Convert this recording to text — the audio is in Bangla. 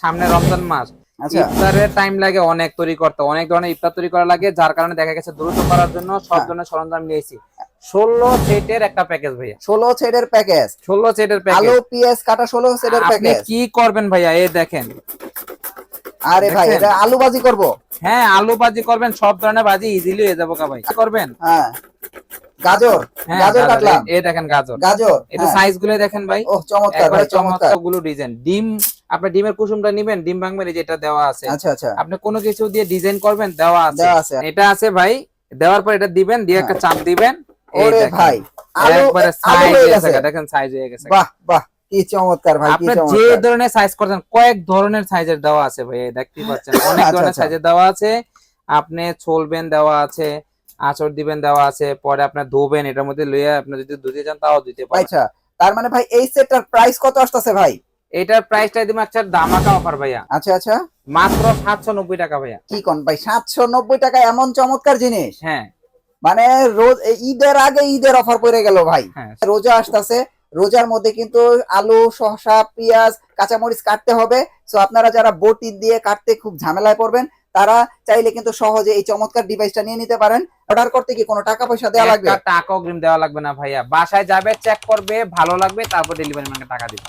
সামনে রমজান মাস, আচ্ছা ইফতারের টাইম লাগে অনেক তৈরি করতে, অনেক ধরনের ইফতার তৈরি করা লাগে, যার কারণে দেখা গেছে দ্রুত করার জন্য সব ধরনের সরঞ্জাম নিয়েছি। 16 সেটের একটা প্যাকেজ ভাইয়া, 16 সেটের প্যাকেজ, 16 সেটের প্যাকেজ। আলু পেঁয়াজ কাটা 16 সেটের আপনি প্যাকেজ। কি করবেন ভাইয়া, এই দেখেন। আরে ভাই দেখছেন? এটা আলু ভাজি করব। হ্যাঁ, আলু ভাজি করবেন, সব ধরনের ভাজি ইজিলি হয়ে যাবো ভাই। কি করবেন? হ্যাঁ গাজর, হ্যাঁ গাজর গাজর, কাটলাম। এই দেখেন গাজর। গাজর এটা হ্যাঁ। সাইজ গুলো দেখেন ভাই, ওহ চমৎকার একবারে ভাই চমৎকার। চমৎকার গুলো ডিজাইন। ডিম, আপনি ডিমের কুসুমটা নিবেন, ডিম ভাঙবেন, এই যেটা দেওয়া আছে। আচ্ছা আচ্ছা আপনি কোনো কিছু দিয়ে ডিজাইন করবেন, দেওয়া আছে। দেওয়া আছে। এটা আছে ভাই, দেওয়ার পর এটা দিবেন, দিয়ে একটা চাপ দিবেন, এই ওরে দেখেন ভাই আলু, একবারে আলু সাইজ হয়ে হয়ে গেছে। গেছে, দেখেন সাইজ হয়ে গেছে। বাহ বাহ কি চমৎকার ভাই, কি আপনি যে চমৎকার। ধরনের সাইজ করছেন, কয়েক ধরনের সাইজের দেওয়া আছে ভাই, এই দেখতে পাচ্ছেন অনেক আচ্ছা ধরনের আচ্ছা সাইজের দেওয়া আছে। আপনি ছলবেন, দেওয়া আছে, আঁচড় দিবেন, দেওয়া আছে, পরে আপনি ধুবেন, এটার মধ্যে লইয়া আপনি যদি ধুতে চান তাও দিতে পারেন। আচ্ছা তার মানে ভাই এই সেটটার প্রাইস কত আসতেছে ভাই? এটার প্রাইসটা দিবেন একটা ধামাকা অফার ভাইয়া, আচ্ছা আচ্ছা মাত্র 790 টাকা ভাইয়া। কি কোন ভাই 790 টাকা এমন চমৎকার জিনিস? হ্যাঁ মানে রোজ ঈদের আগে ঈদের অফার পড়ে গেল ভাই। হ্যাঁ, রোজা আসতেছে, রোজার মধ্যে কিন্তু আলু শসা পেঁয়াজ কাঁচামরিচ কাটতে হবে। সো আপনারা যারা বটি দিয়ে কাটতে খুব ঝামেলায় পড়বেন, তারা চাইলে কিন্তু সহজে এই চমৎকার ডিভাইসটা নিয়ে নিতে পারেন। অর্ডার করতে কি কোনো টাকা পয়সা দেওয়া লাগবে? একটা টাকা অগ্রিম দেওয়া লাগবে না ভাইয়া, বাসায় যাবে, চেক করবে, ভালো লাগবে, তারপর ডেলিভারি ম্যানকে টাকা দিবে।